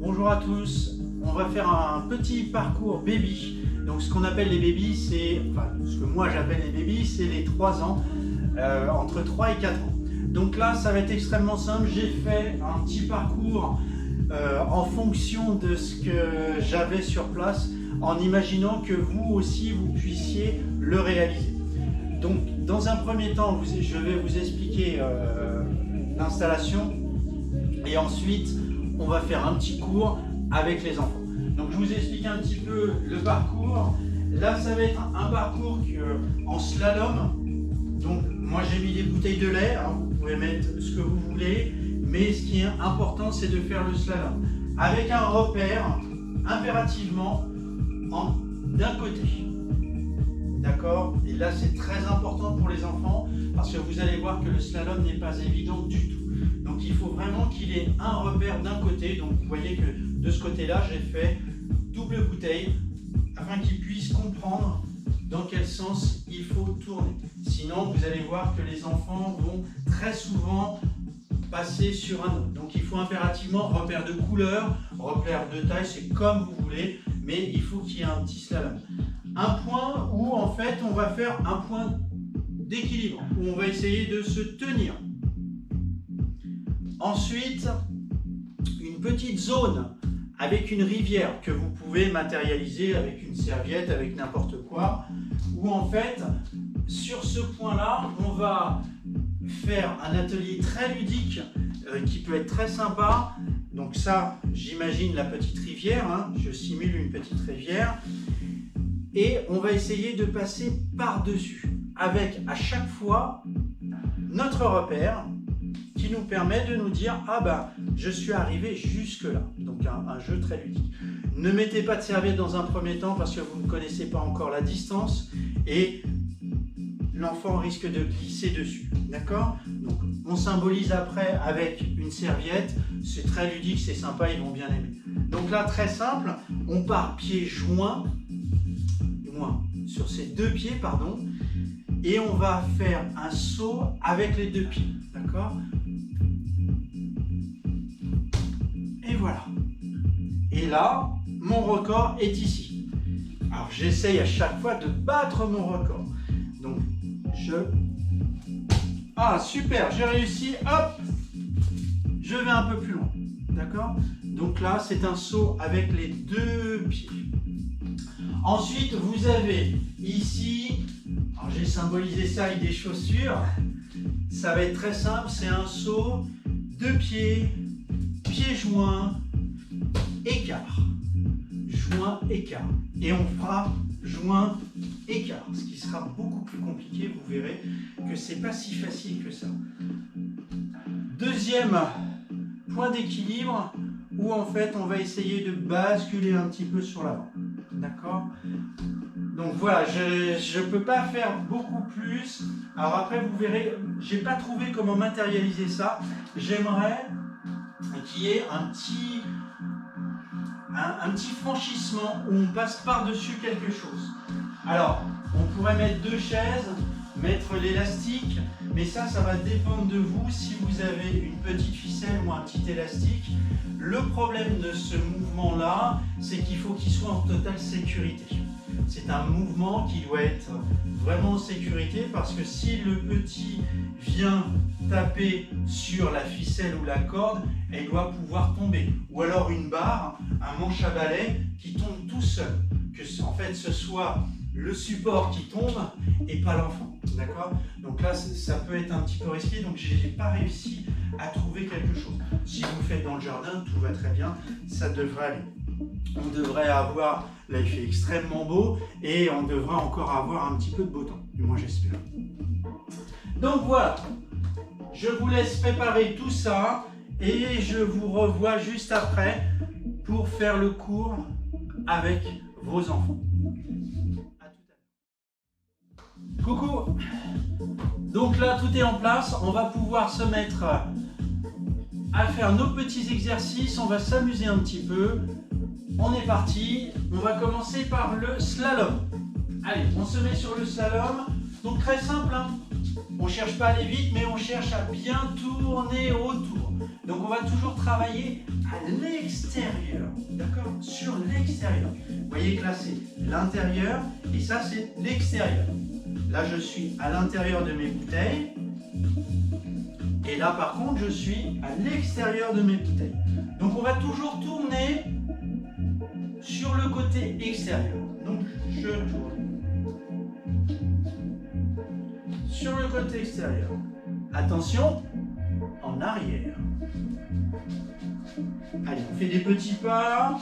Bonjour à tous, on va faire un petit parcours baby. Donc ce qu'on appelle les babies, c'est, enfin ce que moi j'appelle les babies, c'est les 3 ans, entre 3 et 4 ans. Donc là ça va être extrêmement simple, j'ai fait un petit parcours en fonction de ce que j'avais sur place, en imaginant que vous aussi vous puissiez le réaliser. Donc dans un premier temps, je vais vous expliquer l'installation et ensuite on va faire un petit cours avec les enfants. Donc je vous explique un petit peu le parcours. Là ça va être un parcours en slalom. Donc moi j'ai mis des bouteilles de lait, hein. Vous pouvez mettre ce que vous voulez, mais ce qui est important c'est de faire le slalom avec un repère impérativement d'un côté. D'accord? Et là c'est très important pour les enfants parce que vous allez voir que le slalom n'est pas évident du tout. Donc il faut vraiment qu'il ait un repère d'un côté. Donc vous voyez que de ce côté-là, j'ai fait double bouteille afin qu'il puisse comprendre dans quel sens il faut tourner. Sinon, vous allez voir que les enfants vont très souvent passer sur un autre. Donc il faut impérativement repère de couleur, repère de taille, c'est comme vous voulez, mais il faut qu'il y ait un petit slalom. Un point où en fait on va faire un point d'équilibre, où on va essayer de se tenir. Ensuite, une petite zone avec une rivière que vous pouvez matérialiser avec une serviette, avec n'importe quoi, où en fait, sur ce point-là, on va faire un atelier très ludique qui peut être très sympa. Donc ça, j'imagine la petite rivière, hein, je simule une petite rivière, et on va essayer de passer par-dessus, avec à chaque fois notre repère, qui nous permet de nous dire « Ah bah, je suis arrivé jusque là ». Donc un jeu très ludique. Ne mettez pas de serviette dans un premier temps parce que vous ne connaissez pas encore la distance et l'enfant risque de glisser dessus. D'accord? Donc on symbolise après avec une serviette. C'est très ludique, c'est sympa, ils vont bien aimer. Donc là, très simple, on part pieds joints, sur ces deux pieds, pardon, et on va faire un saut avec les deux pieds. D'accord? Et voilà. Et là, mon record est ici. Alors j'essaye à chaque fois de battre mon record. Donc ah super, j'ai réussi, hop, je vais un peu plus loin. D'accord? Donc là, c'est un saut avec les deux pieds. Ensuite, vous avez ici, alors j'ai symbolisé ça avec des chaussures. Ça va être très simple, c'est un saut, deux pieds, pieds joints, écart. Joint, écart. Et on fera joint, écart. Ce qui sera beaucoup plus compliqué, vous verrez que c'est pas si facile que ça. Deuxième point d'équilibre, où en fait on va essayer de basculer un petit peu sur l'avant. D'accord? Donc voilà, je ne peux pas faire beaucoup plus. Alors après, vous verrez, j'ai pas trouvé comment matérialiser ça. J'aimerais qu'il y ait un petit franchissement où on passe par-dessus quelque chose. Alors, on pourrait mettre deux chaises, mettre l'élastique, mais ça va dépendre de vous si vous avez une petite ficelle ou un petit élastique. Le problème de ce mouvement-là, c'est qu'il faut qu'il soit en totale sécurité. C'est un mouvement qui doit être vraiment en sécurité parce que si le petit vient taper sur la ficelle ou la corde, elle doit pouvoir tomber. Ou alors une barre, un manche à balai qui tombe tout seul. Que en fait ce soit le support qui tombe et pas l'enfant. D'accord? Donc là, ça peut être un petit peu risqué, donc je n'ai pas réussi à trouver quelque chose. Si vous le faites dans le jardin, tout va très bien, ça devrait aller. On devrait avoir, là il fait extrêmement beau, et on devrait encore avoir un petit peu de beau temps, du moins j'espère. Donc voilà, je vous laisse préparer tout ça, et je vous revois juste après pour faire le cours avec vos enfants. Coucou! Donc là, tout est en place. On va pouvoir se mettre à faire nos petits exercices. On va s'amuser un petit peu. On est parti. On va commencer par le slalom. Allez, on se met sur le slalom. Donc très simple, hein. On ne cherche pas à aller vite, mais on cherche à bien tourner autour. Donc on va toujours travailler à l'extérieur, d'accord? Sur l'extérieur. Vous voyez que là c'est l'intérieur et ça c'est l'extérieur. Là je suis à l'intérieur de mes bouteilles et là par contre je suis à l'extérieur de mes bouteilles. Donc on va toujours tourner sur le côté extérieur. Donc je tourne sur le côté extérieur. Attention, en arrière. Allez, on fait des petits pas.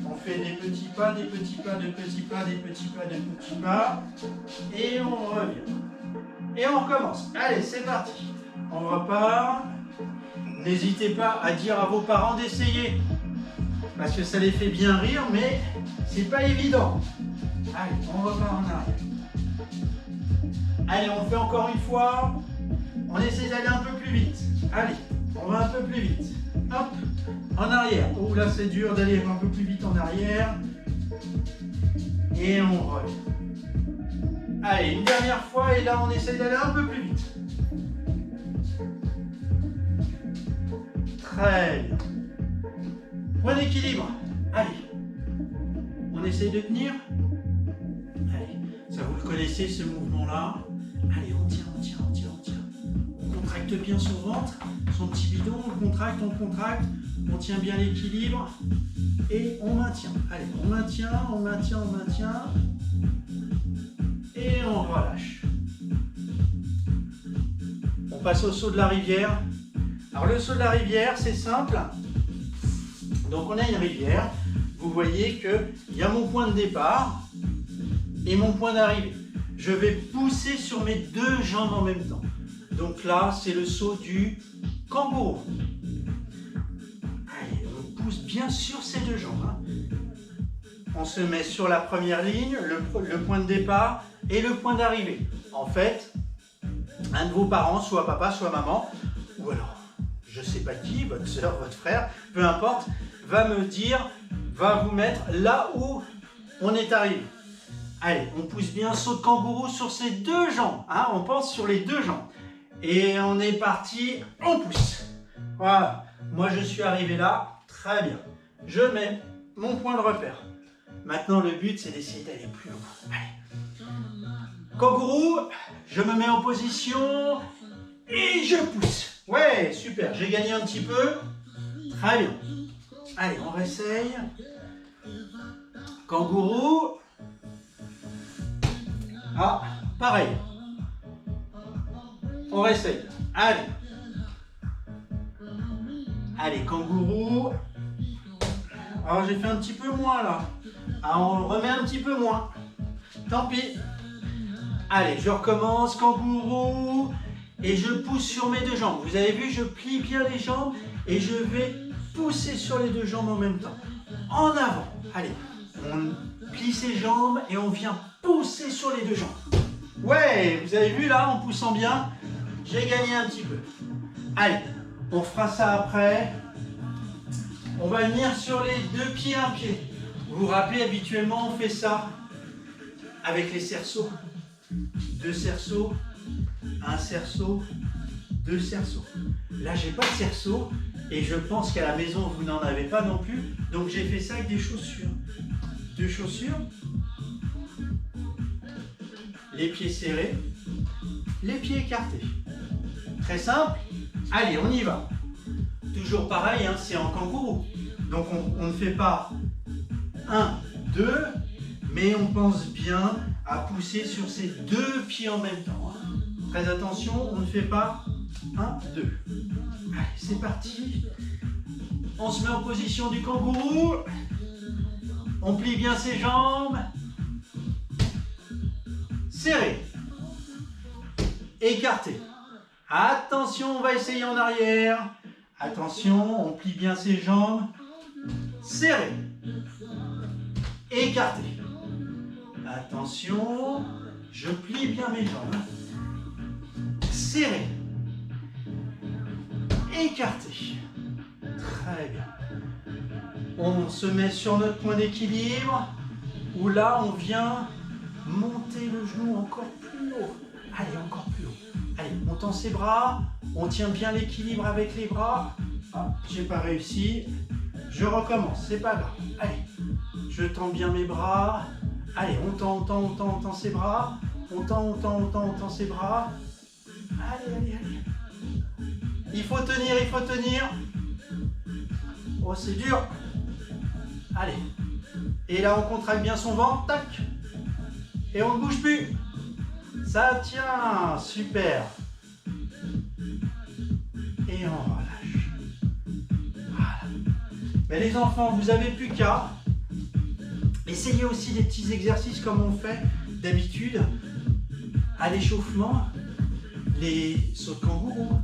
On fait des petits pas, des petits pas, des petits pas, des petits pas, des petits pas. Et on revient. Et on recommence. Allez, c'est parti. On repart. N'hésitez pas à dire à vos parents d'essayer. Parce que ça les fait bien rire, mais c'est pas évident. Allez, on repart en arrière. Allez, on fait encore une fois. On essaie d'aller un peu plus vite. Allez, on va un peu plus vite. Hop, en arrière. Oh là, c'est dur d'aller un peu plus vite en arrière. Et on revient. Allez, une dernière fois. Et là, on essaie d'aller un peu plus vite. Très bien. Point d'équilibre. Allez. On essaie de tenir. Allez, ça vous le connaissez ce mouvement-là. Allez, on tient, on tient, on tient, on tient. On contracte bien son ventre, son petit bidon, on contracte, on tient bien l'équilibre et on maintient. Allez, on maintient, on maintient, on maintient et on relâche. On passe au saut de la rivière. Alors le saut de la rivière, c'est simple. Donc on a une rivière. Vous voyez qu'il y a mon point de départ et mon point d'arrivée. Je vais pousser sur mes deux jambes en même temps. Donc là, c'est le saut du kangourou. Allez, on pousse bien sur ces deux jambes. On se met sur la première ligne, le point de départ et le point d'arrivée. En fait, un de vos parents, soit papa, soit maman, ou alors, je ne sais pas qui, votre soeur, votre frère, peu importe, va me dire, va vous mettre là où on est arrivé. Allez, on pousse bien, saut de kangourou sur ces deux jambes. Hein, on pense sur les deux jambes. Et on est parti, on pousse. Voilà, moi je suis arrivé là, très bien. Je mets mon point de repère. Maintenant le but c'est d'essayer d'aller plus loin. Allez. Kangourou, je me mets en position et je pousse. Ouais, super, j'ai gagné un petit peu. Très bien. Allez, on réessaye. Kangourou. Ah, pareil. On réessaye. Allez. Allez, kangourou. Alors, j'ai fait un petit peu moins là. Alors, on remet un petit peu moins. Tant pis. Allez, je recommence. Kangourou. Et je pousse sur mes deux jambes. Vous avez vu, je plie bien les jambes et je vais pousser sur les deux jambes en même temps. En avant. Allez, on plie ses jambes et on vient pousser sur les deux jambes. Ouais, vous avez vu là, en poussant bien, j'ai gagné un petit peu. Allez, on fera ça après. On va venir sur les deux pieds, un pied. Vous vous rappelez, habituellement, on fait ça avec les cerceaux. Deux cerceaux, un cerceau, deux cerceaux. Là, j'ai pas de cerceau et je pense qu'à la maison, vous n'en avez pas non plus. Donc, j'ai fait ça avec des chaussures. Deux chaussures. Les pieds serrés, les pieds écartés. Très simple. Allez, on y va. Toujours pareil, hein, c'est en kangourou. Donc on ne fait pas 1, 2, mais on pense bien à pousser sur ces deux pieds en même temps. Très attention, on ne fait pas 1, 2. Allez, c'est parti. On se met en position du kangourou. On plie bien ses jambes. Serré, écarté. Attention, on va essayer en arrière. Attention, on plie bien ses jambes. Serré, écarté. Attention, je plie bien mes jambes. Serré, écarté. Très bien. On se met sur notre point d'équilibre où là on vient monter le genou encore plus haut. Allez, encore plus haut. Allez, on tend ses bras. On tient bien l'équilibre avec les bras. Ah, j'ai pas réussi. Je recommence, c'est pas grave. Allez, je tends bien mes bras. Allez, on tend ses bras. On tend ses bras. Allez. Il faut tenir. Oh, c'est dur. Allez. Et là, on contracte bien son ventre. Tac. Et on ne bouge plus. Ça tient. Super. Et on relâche. Voilà. Mais les enfants, vous n'avez plus qu'à essayer aussi des petits exercices comme on fait d'habitude à l'échauffement. Les sauts de kangourou,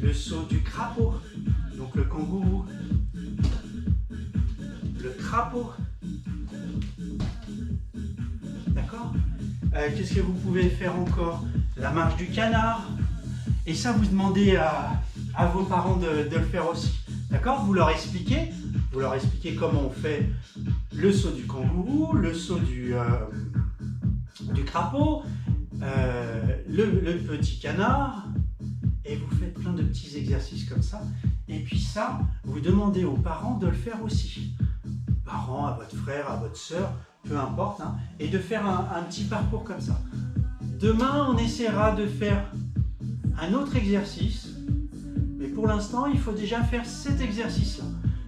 le saut du crapaud, donc le kangourou, le crapaud, d'accord. Qu'est-ce que vous pouvez faire encore? La marche du canard, et ça vous demandez à vos parents de le faire aussi, d'accord. Vous leur expliquez comment on fait le saut du kangourou, le saut du crapaud, le petit canard, et vous faites plein de petits exercices comme ça. Et puis ça, vous demandez aux parents de le faire aussi. Parents, à votre frère, à votre soeur, peu importe, hein, et de faire un petit parcours comme ça. Demain, on essaiera de faire un autre exercice, mais pour l'instant, il faut déjà faire cet exercice-là.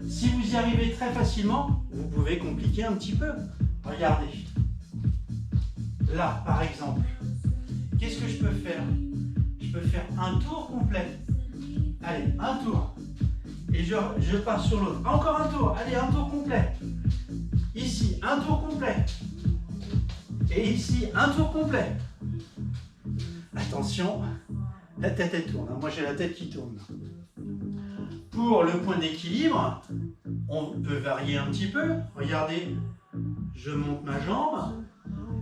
Si vous y arrivez très facilement, vous pouvez compliquer un petit peu. Regardez. Là, par exemple, qu'est-ce que je peux faire? Je peux faire un tour complet. Allez, un tour. Et je pars sur l'autre. Encore un tour. Allez, un tour complet. Ici, un tour complet. Et ici, un tour complet. Attention, la tête elle tourne. Moi, j'ai la tête qui tourne. Pour le point d'équilibre, on peut varier un petit peu. Regardez, je monte ma jambe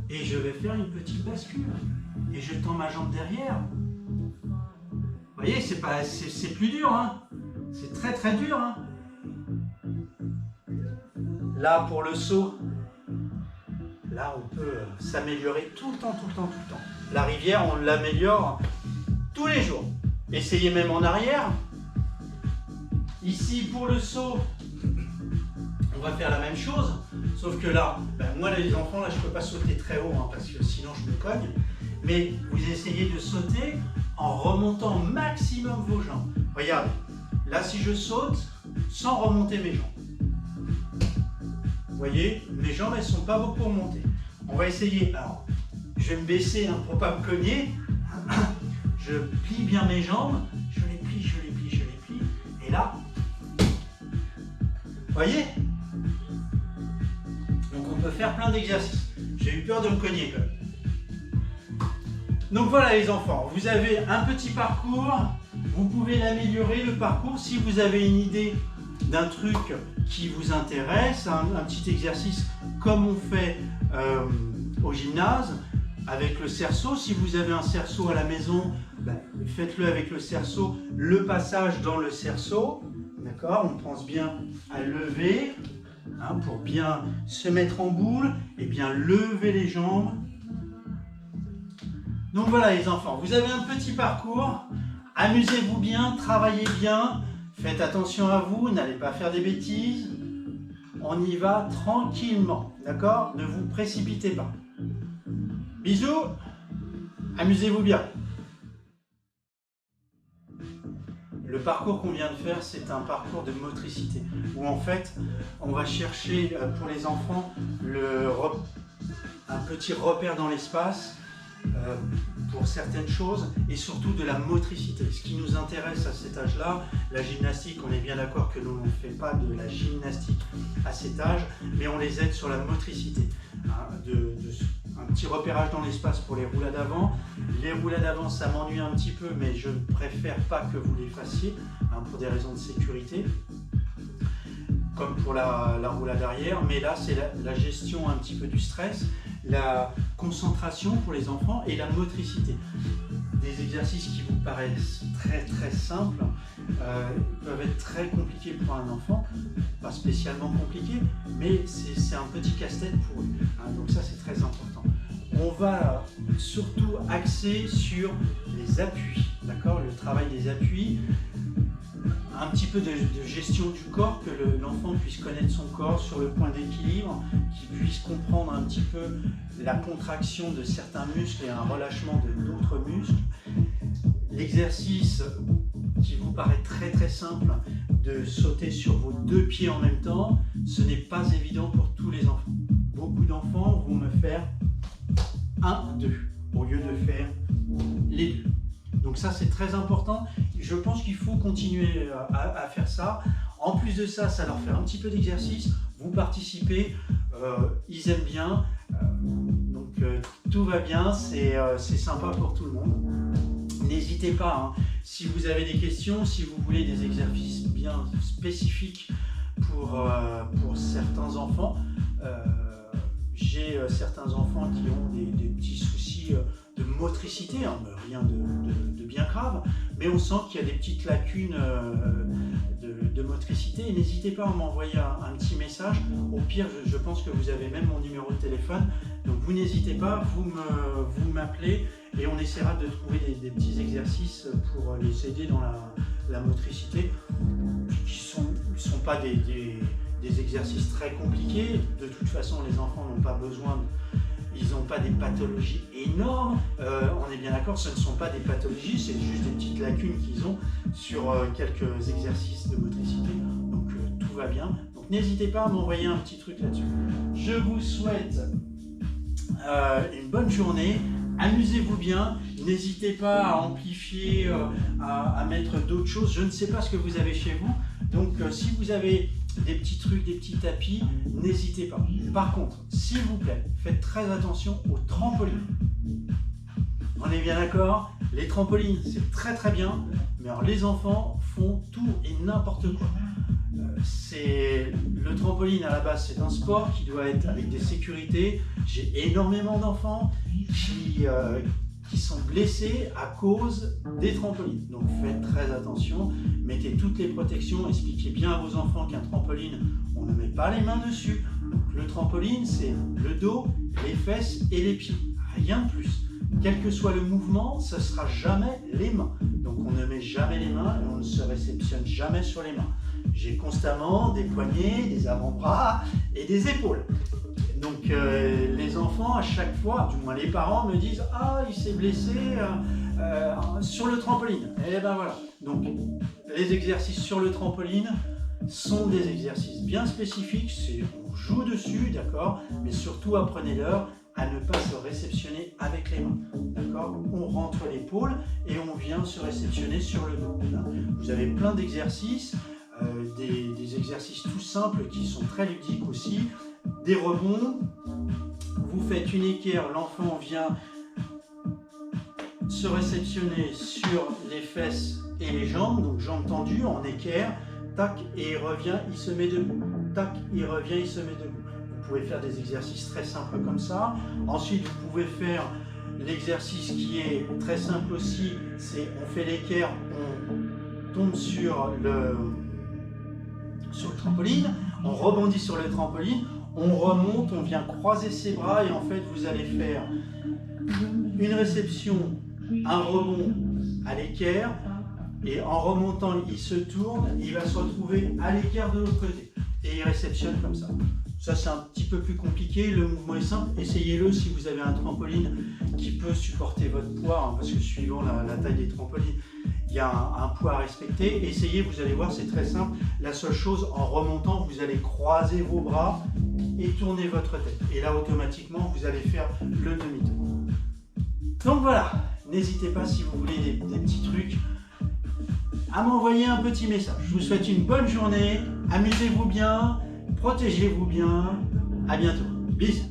et je vais faire une petite bascule. Et je tends ma jambe derrière. Vous voyez, c'est plus dur, hein. C'est très très dur, hein. Là, pour le saut, là, on peut s'améliorer tout le temps. La rivière, on l'améliore tous les jours. Essayez même en arrière. Ici, pour le saut, on va faire la même chose. Sauf que là, moi, les enfants, là, je ne peux pas sauter très haut, hein, parce que sinon, je me cogne. Mais vous essayez de sauter en remontant au maximum vos jambes. Regardez, là, si je saute sans remonter mes jambes. Vous voyez, mes jambes, elles ne sont pas beaucoup remontées. On va essayer. Alors, je vais me baisser, hein, pour ne pas me cogner. Je plie bien mes jambes. Je les plie. Et là, vous voyez? Donc, on peut faire plein d'exercices. J'ai eu peur de me cogner quand même. Donc voilà les enfants, vous avez un petit parcours, vous pouvez l'améliorer le parcours si vous avez une idée d'un truc qui vous intéresse, un petit exercice comme on fait au gymnase avec le cerceau. Si vous avez un cerceau à la maison, faites-le avec le cerceau, le passage dans le cerceau, d'accord. On pense bien à lever, hein, pour bien se mettre en boule et bien lever les jambes. Donc voilà les enfants, vous avez un petit parcours, amusez-vous bien, travaillez bien, faites attention à vous, n'allez pas faire des bêtises, on y va tranquillement, d'accord? Ne vous précipitez pas. Bisous, amusez-vous bien. Le parcours qu'on vient de faire, c'est un parcours de motricité, où en fait, on va chercher pour les enfants un petit repère dans l'espace, pour certaines choses et surtout de la motricité. Ce qui nous intéresse à cet âge-là, la gymnastique, on est bien d'accord que nous on ne fait pas de la gymnastique à cet âge, mais on les aide sur la motricité. Un petit repérage dans l'espace pour les roulades avant. Les roulades avant, ça m'ennuie un petit peu, mais je ne préfère pas que vous les fassiez, hein, pour des raisons de sécurité, comme pour la roulade arrière. Mais là, c'est la gestion un petit peu du stress, la concentration pour les enfants et la motricité. Des exercices qui vous paraissent très très simples peuvent être très compliqués pour un enfant, pas spécialement compliqués, mais c'est un petit casse-tête pour eux, hein, donc ça c'est très important. On va surtout axer sur les appuis, d'accord, le travail des appuis, un petit peu de gestion du corps, que l'enfant puisse connaître son corps sur le point d'équilibre, qu'il puisse comprendre un petit peu la contraction de certains muscles et un relâchement de d'autres muscles. L'exercice qui vous paraît très simple de sauter sur vos 2 pieds en même temps, ce n'est pas évident pour tous les enfants. Beaucoup d'enfants vont me faire 1, 2 au lieu de faire les 2. Donc ça c'est très important, je pense qu'il faut continuer à faire ça. En plus de ça, ça leur fait un petit peu d'exercice, vous participez, ils aiment bien, donc tout va bien, c'est sympa pour tout le monde. N'hésitez pas, hein, si vous avez des questions, si vous voulez des exercices bien spécifiques pour certains enfants. J'ai certains enfants qui ont des petits soucis de motricité, hein, rien de bien grave, mais on sent qu'il y a des petites lacunes de motricité. Et n'hésitez pas à m'envoyer un petit message. Au pire, je pense que vous avez même mon numéro de téléphone. Donc vous n'hésitez pas, vous m'appelez et on essaiera de trouver des petits exercices pour les aider dans la motricité, qui ne sont pas des exercices très compliqués. De toute façon, les enfants n'ont pas besoin, ils n'ont pas des pathologies énormes. On est bien d'accord, ce ne sont pas des pathologies, c'est juste des petites lacunes qu'ils ont sur quelques exercices de motricité. Donc tout va bien. Donc n'hésitez pas à m'envoyer un petit truc là-dessus. Je vous souhaite une bonne journée. Amusez-vous bien, n'hésitez pas à amplifier, à mettre d'autres choses. Je ne sais pas ce que vous avez chez vous, donc si vous avez des petits trucs, des petits tapis, n'hésitez pas. Par contre, s'il vous plaît, faites très attention aux trampolines. On est bien d'accord, les trampolines c'est très bien, mais alors les enfants font tout et n'importe quoi. Le trampoline à la base c'est un sport qui doit être avec des sécurités. J'ai énormément d'enfants qui sont blessés à cause des trampolines. Donc faites très attention, mettez toutes les protections, expliquez bien à vos enfants qu'un trampoline, on ne met pas les mains dessus. Donc le trampoline c'est le dos, les fesses et les pieds, rien de plus. Quel que soit le mouvement, ce ne sera jamais les mains. Donc on ne met jamais les mains et on ne se réceptionne jamais sur les mains. J'ai constamment des poignets, des avant-bras et des épaules. Donc les enfants, à chaque fois, du moins les parents me disent « Ah, il s'est blessé sur le trampoline ». Et ben voilà. Donc les exercices sur le trampoline sont des exercices bien spécifiques. On joue dessus, d'accord, mais surtout apprenez-leur à ne pas se réceptionner avec les mains, d'accord. On rentre l'épaule et on vient se réceptionner sur le dos. Vous avez plein d'exercices, des exercices tout simples qui sont très ludiques aussi, des rebonds. Vous faites une équerre, l'enfant vient se réceptionner sur les fesses et les jambes, donc jambes tendues en équerre, tac, et il revient, il se met debout, tac, il revient, il se met debout. Vous pouvez faire des exercices très simples comme ça. Ensuite, vous pouvez faire l'exercice qui est très simple aussi, c'est on fait l'équerre, on tombe sur le trampoline, on rebondit sur le trampoline, on remonte, on vient croiser ses bras et en fait vous allez faire une réception, un rebond à l'équerre et en remontant il se tourne, il va se retrouver à l'équerre de l'autre côté et il réceptionne comme ça. Ça c'est un petit peu plus compliqué, le mouvement est simple, essayez-le si vous avez un trampoline qui peut supporter votre poids, hein, parce que suivant la taille des trampolines, il y a un poids à respecter. Essayez, vous allez voir, c'est très simple. La seule chose, en remontant, vous allez croiser vos bras et tourner votre tête. Et là, automatiquement, vous allez faire le demi-tour. Donc voilà, n'hésitez pas si vous voulez des petits trucs à m'envoyer un petit message. Je vous souhaite une bonne journée, amusez-vous bien, protégez-vous bien, à bientôt, bisous.